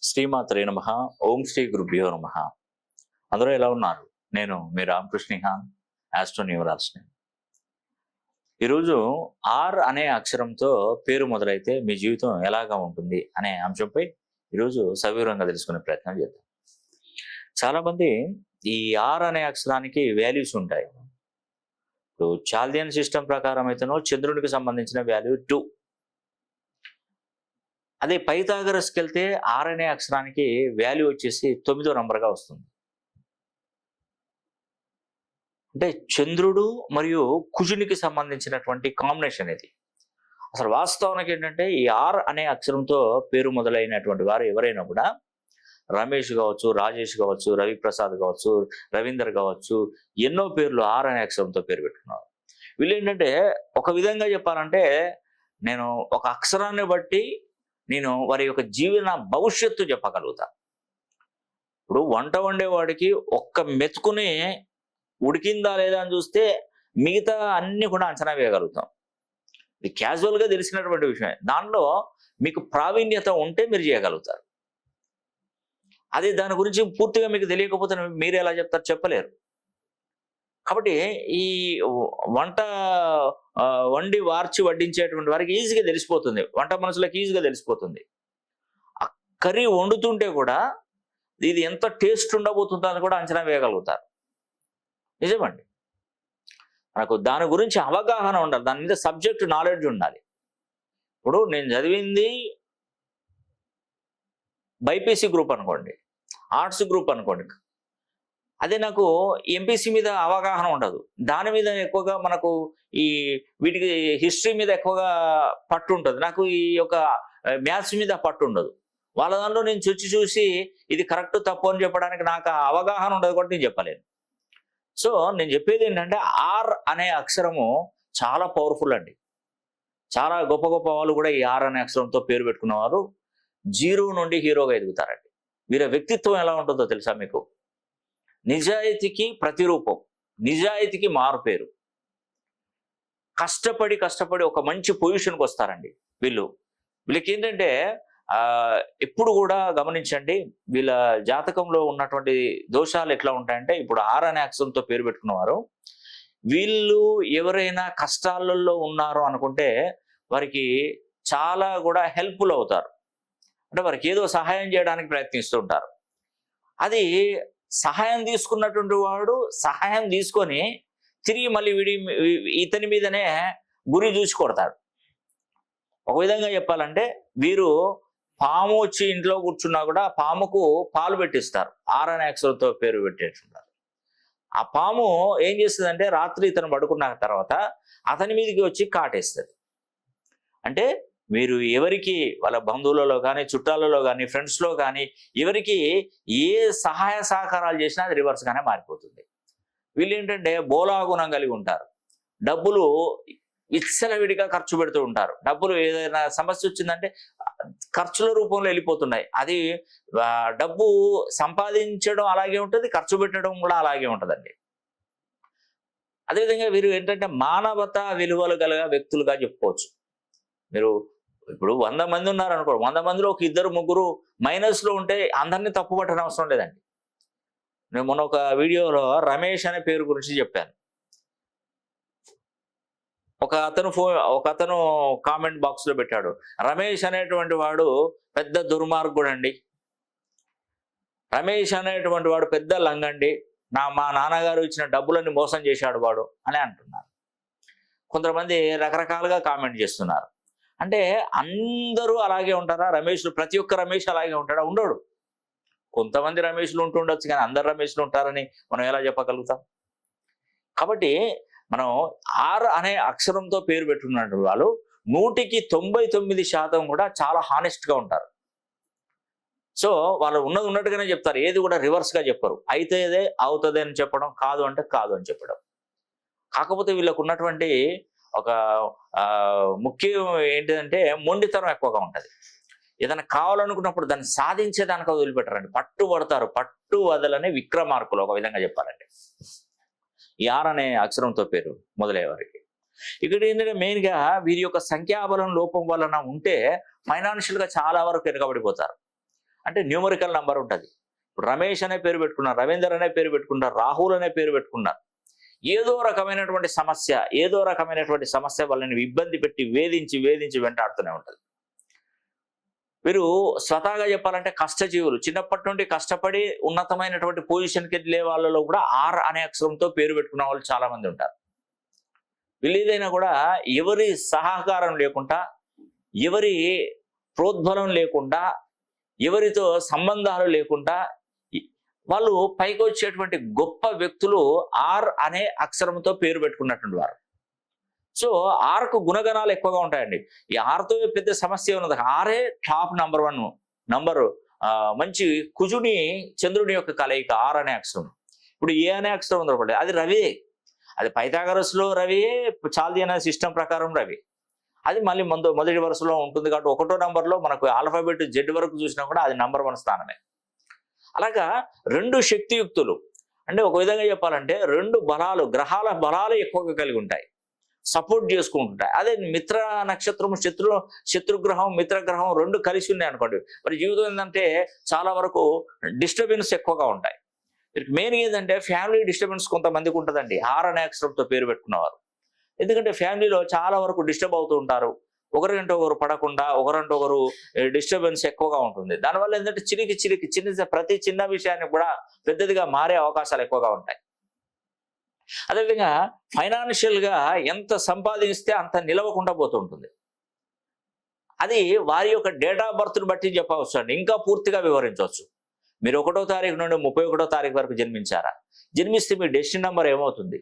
శ్రీమాత్రే నమః. ఓం శ్రీ గురుభ్యో నమః. అందరూ ఎలా ఉన్నారు? నేను మీ రామకృష్ణిహాన్, ఆస్ట్రో న్యూమరాలజిస్ట్. ఈరోజు ఆర్ అనే అక్షరంతో పేరు మొదలైతే మీ జీవితం ఎలాగా ఉంటుంది అనే అంశంపై ఈరోజు సవివరంగా తెలుసుకునే ప్రయత్నం చేద్దాం. చాలా మంది ఈ ఆర్ అనే అక్షరానికి వాల్యూస్ ఉంటాయి. ఇప్పుడు చాల్దియన్ సిస్టమ్ ప్రకారం అయితేనో చంద్రునికి సంబంధించిన వాల్యూ 2. అదే పైథాగరస్కి వెళ్తే ఆర్ అనే అక్షరానికి వాల్యూ వచ్చేసి 9వ నంబర్గా వస్తుంది. అంటే చంద్రుడు మరియు కుజునికి సంబంధించినటువంటి కాంబినేషన్ ఇది. అసలు వాస్తవానికి ఏంటంటే ఈ ఆర్ అనే అక్షరంతో పేరు మొదలైనటువంటి వారు ఎవరైనా కూడా రమేష్ కావచ్చు, రాజేష్ కావచ్చు, రవిప్రసాద్ కావచ్చు, రవీందర్ కావచ్చు, ఎన్నో పేర్లు ఆర్ అనే అక్షరంతో పేరు పెట్టుకున్నారు. వీళ్ళు ఏంటంటే ఒక విధంగా చెప్పాలంటే నేను ఒక అక్షరాన్ని బట్టి నేను వారి యొక్క జీవన భవిష్యత్తు చెప్పగలుగుతా. ఇప్పుడు వంట వండేవాడికి ఒక్క మెతుకుని ఉడికిందా లేదా అని చూస్తే మిగతా అన్ని కూడా అంచనా వేయగలుగుతాం. ఇది క్యాజువల్గా తెలిసినటువంటి విషయం. దానిలో మీకు ప్రావీణ్యత ఉంటే మీరు చేయగలుగుతారు. అదే దాని గురించి పూర్తిగా మీకు తెలియకపోతే మీరు ఎలా చెప్తారు? చెప్పలేరు. కాబట్టి ఈ వంట వండి వార్చి వడ్డించేటువంటి వారికి ఈజీగా తెలిసిపోతుంది, వంట మనుషులకు ఈజీగా తెలిసిపోతుంది. ఆ కర్రీ వండుతుంటే కూడా ఇది ఎంత టేస్ట్ ఉండబోతుందో అని కూడా అంచనా వేయగలుగుతారు. నిజమండి. మనకు దాని గురించి అవగాహన ఉండాలి, దాని మీద సబ్జెక్ట్ నాలెడ్జ్ ఉండాలి. ఇప్పుడు నేను చదివింది బైపీసీ గ్రూప్ అనుకోండి, ఆర్ట్స్ గ్రూప్ అనుకోండి, అదే నాకు ఎంపీసీ మీద అవగాహన ఉండదు. దాని మీద ఎక్కువగా మనకు ఈ వీటికి హిస్టరీ మీద ఎక్కువగా పట్టు ఉంటుంది. నాకు ఈ యొక్క మ్యాథ్స్ మీద పట్టు ఉండదు. వాళ్ళ దానిలో నేను చూసి ఇది కరెక్ట్ తప్పు అని చెప్పడానికి నాకు అవగాహన ఉండదు కాబట్టి నేను చెప్పలేను. సో నేను చెప్పేది ఏంటంటే ఆర్ అనే అక్షరము చాలా పవర్ఫుల్ అండి. చాలా గొప్ప గొప్ప వాళ్ళు కూడా ఈ ఆర్ అనే అక్షరంతో పేరు పెట్టుకున్నవారు 0 నుండి హీరోగా ఎదుగుతారండి. వీరి వ్యక్తిత్వం ఎలా ఉంటుందో తెలుసా మీకు? నిజాయితీకి ప్రతిరూపం, నిజాయితీకి మారు పేరు. కష్టపడి ఒక మంచి పొజిషన్కి వస్తారండి వీళ్ళకి ఏంటంటే ఎప్పుడు కూడా గమనించండి, వీళ్ళ జాతకంలో ఉన్నటువంటి దోషాలు ఎట్లా ఉంటాయంటే, ఇప్పుడు ఆర్ అనే అక్షరంతో పేరు పెట్టుకున్నవారు వీళ్ళు ఎవరైనా కష్టాలలో ఉన్నారు అనుకుంటే వారికి చాలా కూడా హెల్ప్ఫుల్ అవుతారు. అంటే వారికి ఏదో సహాయం చేయడానికి ప్రయత్నిస్తూ ఉంటారు. అది సహాయం తీసుకున్నటువంటి వాడు సహాయం తీసుకొని తిరిగి మళ్ళీ ఇతని మీదనే గురి చూసి కొడతాడు. ఒక విధంగా చెప్పాలంటే వీరు పాము వచ్చి ఇంట్లో కూర్చున్నా కూడా పాముకు పాలు పెట్టిస్తారు. ఆర్ అనే అక్షరంతో పేరు పెట్టేట్టున్నారు. ఆ పాము ఏం చేస్తుందంటే రాత్రి ఇతను పడుకున్న తర్వాత అతని మీదకి వచ్చి కాటేస్తుంది. అంటే మీరు ఎవరికి వాళ్ళ బంధువులలో కానీ, చుట్టాలలో కానీ, ఫ్రెండ్స్లో కానీ ఎవరికి ఏ సహాయ సహకారాలు చేసినా అది రివర్స్గానే మారిపోతుంది. వీళ్ళు ఏంటంటే బోలాగుణం కలిగి ఉంటారు. డబ్బులు విచ్చలవిడిగా ఖర్చు పెడుతూ ఉంటారు. డబ్బులు ఏదైనా సమస్య వచ్చిందంటే ఖర్చుల రూపంలో వెళ్ళిపోతున్నాయి. అది డబ్బు సంపాదించడం అలాగే ఉంటుంది, ఖర్చు పెట్టడం కూడా అలాగే ఉంటుందండి. అదేవిధంగా వీరు ఏంటంటే మానవతా విలువలు గల వ్యక్తులుగా చెప్పుకోవచ్చు. మీరు ఇప్పుడు 100 మంది ఉన్నారు అనుకో, 100 మందిలో ఒక 2-3 మైనస్లో ఉంటే అందరినీ తప్పు పట్టడం అవసరం లేదండి. నేను మొన్న ఒక వీడియోలో రమేష్ అనే పేరు గురించి చెప్పాను. ఒక అతను కామెంట్ బాక్స్లో పెట్టాడు, రమేష్ అనేటువంటి వాడు పెద్ద దుర్మార్గుడు అండి, రమేష్ అనేటువంటి వాడు పెద్ద లంగండి, మా నాన్నగారు ఇచ్చిన డబ్బులన్నీ మోసం చేశాడు వాడు అని అంటున్నారు. కొంతమంది రకరకాలుగా కామెంట్ చేస్తున్నారు. అంటే అందరూ అలాగే ఉంటారా? ప్రతి ఒక్క రమేష్ అలాగే ఉంటాడా? ఉండడు. కొంతమంది రమేష్లు ఉంటుండొచ్చు, కానీ అందరు రమేష్లు ఉంటారని మనం ఎలా చెప్పగలుగుతాం? కాబట్టి మనం ఆర్ అనే అక్షరంతో పేరు పెట్టుకున్నటువంటి వాళ్ళు 100కి 99% కూడా చాలా హానెస్ట్గా ఉంటారు. సో వాళ్ళు ఉన్నట్టుగానే చెప్తారు, ఏది కూడా రివర్స్గా చెప్పరు. అయితే ఇదే అవుతుంది అని చెప్పడం, కాదు అంటే కాదు అని చెప్పడం. కాకపోతే వీళ్ళకు ఉన్నటువంటి ఒక ముఖ్యం ఏంటిదంటే మొండితనం ఎక్కువగా ఉంటుంది. ఏదైనా కావాలనుకున్నప్పుడు దాన్ని సాధించేదానికి వదిలిపెట్టరండి, పట్టుబడతారు. పట్టు వదలని విక్రమార్కులు ఒక విధంగా చెప్పాలంటే ఈ ఆర్ అనే అక్షరంతో పేరు మొదలయ్యేవారికి. ఇక్కడ ఏంటంటే మెయిన్గా వీరి యొక్క సంఖ్యాబలం లోపం వలన ఉంటే ఫైనాన్షియల్గా చాలా వరకు వెనుకబడిపోతారు. అంటే న్యూమరికల్ నంబర్ ఉంటుంది. ఇప్పుడు రమేష్ అనే పేరు పెట్టుకున్నారు, రవీందర్ అనే పేరు పెట్టుకున్నారు, రాహుల్ అనే పేరు పెట్టుకున్నారు. ఏదో రకమైనటువంటి సమస్య వాళ్ళని ఇబ్బంది పెట్టి వేధించి వేధించి వెంటాడుతూనే ఉంటుంది. వీరు స్వతహాగా చెప్పాలంటే కష్టజీవులు. చిన్నప్పటి నుండి కష్టపడి ఉన్నతమైనటువంటి పొజిషన్కి వెళ్ళే వాళ్ళలో కూడా ఆర్ అనే అక్షరంతో పేరు పెట్టుకున్న వాళ్ళు చాలా మంది ఉంటారు. వీళ్ళు ఏదైనా కూడా ఎవరి సహకారం లేకుండా, ఎవరి ప్రోద్బలం లేకుండా, ఎవరితో సంబంధాలు లేకుండా వాళ్ళు పైకి వచ్చేటువంటి గొప్ప వ్యక్తులు ఆర్ అనే అక్షరంతో పేరు పెట్టుకున్నటువంటి వారు. సో ఆర్కు గుణగణాలు ఎక్కువగా ఉంటాయండి. ఈ ఆర్తో పెద్ద సమస్య ఉన్నది. ఆరే టాప్ నంబర్ 1 నంబరు. మంచి కుజుని చంద్రుని యొక్క కలయిక ఆర్ అనే అక్షరం. ఇప్పుడు ఏ అనే అక్షరం ఉందనుకోండి, అది రవి. అది పైథాగరస్లో రవి, చాల్దియన్ సిస్టమ్ ప్రకారం రవి. అది మళ్ళీ మొదటి వరుసలో ఉంటుంది కాబట్టి 1వ నంబర్లో మనకు ఆల్ఫాబెట్ జెడ్ వరకు చూసినా కూడా అది నంబర్ 1 స్థానమే. అలాగా 2 శక్తియుక్తులు, అంటే ఒక విధంగా చెప్పాలంటే 2 బలాలు, గ్రహాల బలాలు ఎక్కువగా కలిగి ఉంటాయి, సపోర్ట్ చేసుకుంటుంటాయి. అదే మిత్ర నక్షత్రం, శత్రుగ్రహం, మిత్రగ్రహం 2 కలిసి ఉన్నాయి అనుకోండి, మరి జీవితం ఏంటంటే చాలా వరకు డిస్టర్బెన్స్ ఎక్కువగా ఉంటాయి. మెయిన్ ఏంటంటే ఫ్యామిలీ డిస్టర్బెన్స్ కొంతమందికి ఉంటుందండి ఆర్ అనే అక్షరంతో పేరు పెట్టుకున్నవారు. ఎందుకంటే ఫ్యామిలీలో చాలా వరకు డిస్టర్బ్ అవుతూ ఉంటారు. ఒకరింటి ఒకరు పడకుండా, ఒకరంటే ఒకరు డిస్టర్బెన్స్ ఎక్కువగా ఉంటుంది. దానివల్ల ఏంటంటే ప్రతి చిన్న విషయాన్ని కూడా పెద్దదిగా మారే అవకాశాలు ఎక్కువగా ఉంటాయి. అదేవిధంగా ఫైనాన్షియల్ గా ఎంత సంపాదిస్తే అంత నిలవకుండా పోతుంటుంది. అది వారి యొక్క డేట్ ఆఫ్ బర్త్ను బట్టి చెప్పవచ్చు అండి, ఇంకా పూర్తిగా వివరించవచ్చు. మీరు 1వ తారీఖు నుండి 31వ తారీఖు వరకు జన్మించారా? జన్మిస్తే మీ డెస్టినీ నంబర్ ఏమవుతుంది?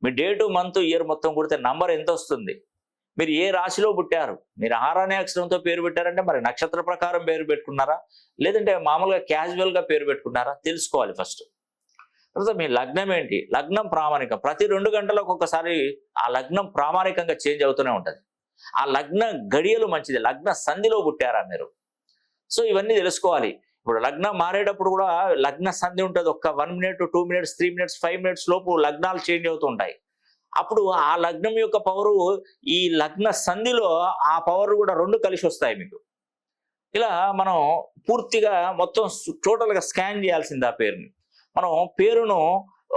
మీ డేటు, మంత్, ఇయర్ మొత్తం కొడితే నంబర్ ఎంత వస్తుంది? మీరు ఏ రాశిలో పుట్టారు? మీరు ఆర్ అనే అక్షరంతో పేరు పెట్టారంటే మరి నక్షత్ర ప్రకారం పేరు పెట్టుకున్నారా, లేదంటే మామూలుగా క్యాజువల్ గా పేరు పెట్టుకున్నారా తెలుసుకోవాలి ఫస్ట్. తర్వాత మీ లగ్నం ఏంటి? లగ్నం ప్రామాణికం. ప్రతి 2 గంటలకు ఒకసారి ఆ లగ్నం ప్రామాణికంగా చేంజ్ అవుతూనే ఉంటుంది. ఆ లగ్న గడియలు మంచిది. లగ్న సంధిలో పుట్టారా మీరు? సో ఇవన్నీ తెలుసుకోవాలి. ఇప్పుడు లగ్నం మారేటప్పుడు కూడా లగ్న సంధి ఉంటుంది. ఒక్క 1 మినిట్, 2 మినిట్స్, 3 మినిట్స్, 5 మినిట్స్ లోపు లగ్నాలు చేంజ్ అవుతూ ఉంటాయి. అప్పుడు ఆ లగ్నం యొక్క పవరు, ఈ లగ్న సంధిలో ఆ పవర్ కూడా 2 కలిసి వస్తాయి మీకు. ఇలా మనం పూర్తిగా మొత్తం టోటల్గా స్కాన్ చేయాల్సింది ఆ పేరుని. మనం పేరును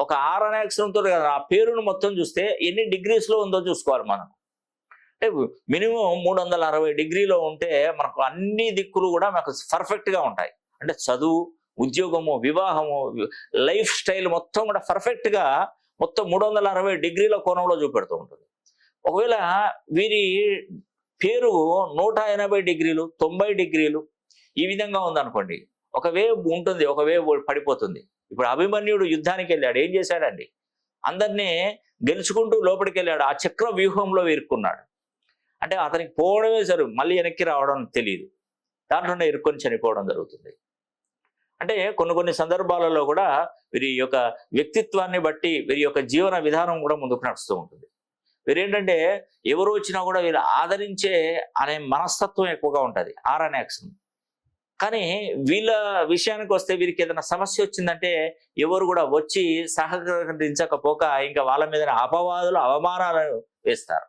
ఒక ఆర్ అనే అక్షరంతో కదా, ఆ పేరును మొత్తం చూస్తే ఎన్ని డిగ్రీస్లో ఉందో చూసుకోవాలి మనం. అంటే మినిమం 360 డిగ్రీలో ఉంటే మనకు అన్ని దిక్కులు కూడా మనకు పర్ఫెక్ట్గా ఉంటాయి. అంటే చదువు, ఉద్యోగము, వివాహము, లైఫ్ స్టైల్ మొత్తం కూడా పర్ఫెక్ట్గా మొత్తం 360 డిగ్రీల కోణంలో చూపెడుతూ ఉంటుంది. ఒకవేళ వీరి పేరు 180 డిగ్రీలు, 90 డిగ్రీలు ఈ విధంగా ఉందనుకోండి, ఒక వేవ్ ఉంటుంది, ఒక వేవ్ పడిపోతుంది. ఇప్పుడు అభిమన్యుడు యుద్ధానికి వెళ్ళాడు, ఏం చేశాడండి? అందరినీ గెలుచుకుంటూ లోపలికి వెళ్ళాడు, ఆ చక్ర వ్యూహంలో ఇరుక్కున్నాడు. అంటే అతనికి పోవడమే సరే, మళ్ళీ వెనక్కి రావడం తెలియదు, దాంట్లోనే ఇరుక్కొని చనిపోవడం జరుగుతుంది. అంటే కొన్ని సందర్భాలలో కూడా వీరి యొక్క వ్యక్తిత్వాన్ని బట్టి వీరి యొక్క జీవన విధానం కూడా ముందుకు నడుస్తూ ఉంటుంది. వీరేంటంటే ఎవరు వచ్చినా కూడా వీళ్ళు ఆదరించే అనే మనస్తత్వం ఎక్కువగా ఉంటుంది ఆర్ అనే అక్షరం. కానీ వీళ్ళ విషయానికి వస్తే వీరికి ఏదైనా సమస్య వచ్చిందంటే ఎవరు కూడా వచ్చి సహకరించకపోక ఇంకా వాళ్ళ మీద అపవాదులు, అవమానాలను వేస్తారు.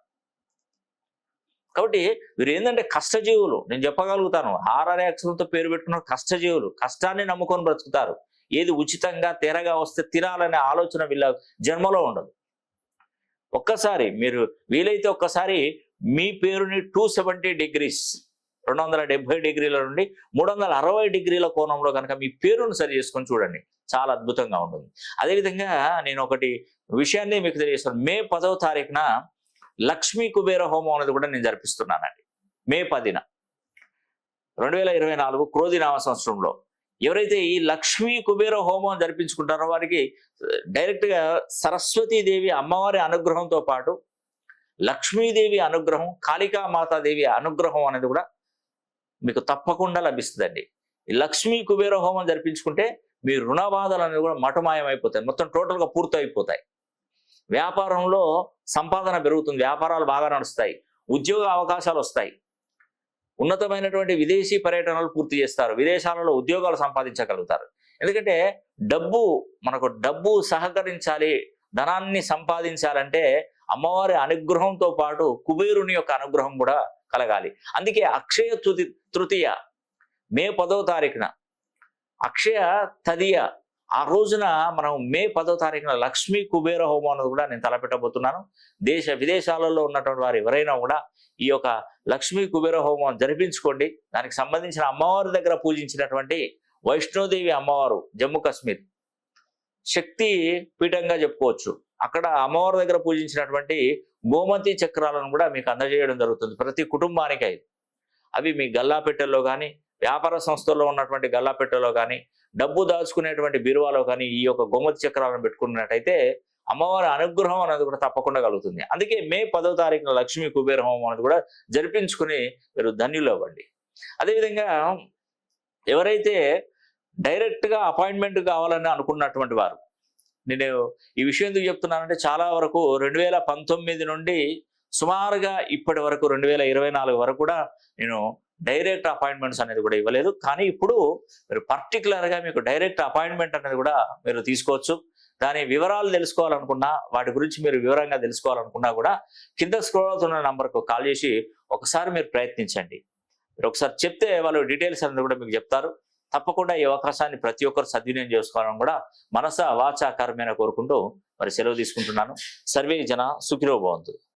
కాబట్టి వీరు ఏంటంటే కష్టజీవులు. నేను చెప్పగలుగుతాను, ఆర్ అనే అక్షరంతో పేరు పెట్టుకున్న కష్టజీవులు. కష్టాన్ని నమ్ముకొని బ్రతుకుతారు. ఏది ఉచితంగా తెరగా వస్తే తినాలనే ఆలోచన వీళ్ళ జన్మలో ఉండదు. ఒక్కసారి మీరు వీలైతే ఒక్కసారి మీ పేరుని 270 డిగ్రీస్, 270 డిగ్రీల నుండి 360 డిగ్రీల కోణంలో కనుక మీ పేరును సరి చేసుకొని చూడండి, చాలా అద్భుతంగా ఉంటుంది. అదేవిధంగా నేను ఒకటి విషయాన్ని మీకు తెలియజేస్తాను. మే 10వ తారీఖున లక్ష్మీ కుబేర హోమం అనేది కూడా నేను జరిపిస్తున్నానండి. మే 10న 2024 క్రోధి నామ సంవత్సరంలో ఎవరైతే ఈ లక్ష్మీ కుబేర హోమం జరిపించుకుంటారో వారికి డైరెక్ట్ గా సరస్వతీదేవి అమ్మవారి అనుగ్రహంతో పాటు లక్ష్మీదేవి అనుగ్రహం, కాళికామాతాదేవి అనుగ్రహం అనేది కూడా మీకు తప్పకుండా లభిస్తుందండి. ఈ లక్ష్మీ కుబేర హోమం జరిపించుకుంటే మీ రుణ బాధలు అనేది కూడా మటుమాయం అయిపోతాయి, మొత్తం టోటల్ గా పూర్తి అయిపోతాయి. వ్యాపారంలో సంపాదన పెరుగుతుంది, వ్యాపారాలు బాగా నడుస్తాయి, ఉద్యోగ అవకాశాలు వస్తాయి, ఉన్నతమైనటువంటి విదేశీ పర్యటనలు పూర్తి చేస్తారు, విదేశాలలో ఉద్యోగాలు సంపాదించగలుగుతారు. ఎందుకంటే మనకు డబ్బు సహకరించాలి, ధనాన్ని సంపాదించాలంటే అమ్మవారి అనుగ్రహంతో పాటు కుబేరుని యొక్క అనుగ్రహం కూడా కలగాలి. అందుకే అక్షయ తృతీయ మే 10వ తారీఖున అక్షయ తదియ ఆ రోజున మనం మే 10వ తారీఖున లక్ష్మీ కుబేర హోమం అనేది కూడా నేను తలపెట్టబోతున్నాను. దేశ విదేశాలలో ఉన్నటువంటి వారు ఎవరైనా కూడా ఈ యొక్క లక్ష్మీ కుబేర హోమం జరిపించుకోండి. దానికి సంబంధించిన అమ్మవారి దగ్గర పూజించినటువంటి వైష్ణోదేవి అమ్మవారు జమ్మూ కాశ్మీర్ శక్తి పీఠంగా చెప్పుకోవచ్చు. అక్కడ అమ్మవారి దగ్గర పూజించినటువంటి గోమతి చక్రాలను కూడా మీకు అందజేయడం జరుగుతుంది ప్రతి కుటుంబానికి. అవి మీ గల్లాపెట్టెల్లో కానీ, వ్యాపార సంస్థల్లో ఉన్నటువంటి గల్లాపెట్టెలో కానీ, డబ్బు దాచుకునేటువంటి బీరువాలో కానీ ఈ యొక్క గోమతి చక్రాలను పెట్టుకున్నట్టయితే అమ్మవారి అనుగ్రహం అనేది కూడా తప్పకుండా కలుగుతుంది. అందుకే మే 10వ తారీఖున లక్ష్మీ కుబేర హోమం అనేది కూడా జరిపించుకుని మీరు ధన్యులు అవ్వండి. అదేవిధంగా ఎవరైతే డైరెక్ట్గా అపాయింట్మెంట్ కావాలని అనుకున్నటువంటి వారు, నేను ఈ విషయం ఎందుకు చెప్తున్నానంటే చాలా వరకు 2019 నుండి సుమారుగా ఇప్పటి వరకు 2024 వరకు కూడా నేను డైరెక్ట్ అపాయింట్మెంట్స్ అనేది కూడా ఇవ్వలేదు. కానీ ఇప్పుడు మీరు పర్టికులర్గా మీకు డైరెక్ట్ అపాయింట్మెంట్ అనేది కూడా మీరు తీసుకోవచ్చు. దాని వివరాలు తెలుసుకోవాలనుకున్నా, వాటి గురించి మీరు వివరంగా తెలుసుకోవాలనుకున్నా కూడా కింద స్క్రోల్ అవుతున్న నంబర్కు కాల్ చేసి ఒకసారి మీరు ప్రయత్నించండి. మీరు ఒకసారి చెప్తే వాళ్ళు డీటెయిల్స్ అనేది కూడా మీకు చెప్తారు. తప్పకుండా ఈ అవకాశాన్ని ప్రతి ఒక్కరు సద్వినియోగం చేసుకోవాలని కూడా మనస వాచా కర్మేణ కోరుకుంటూ మరి సెలవు తీసుకుంటున్నాను. సర్వే జన సుఖినో భవంతు.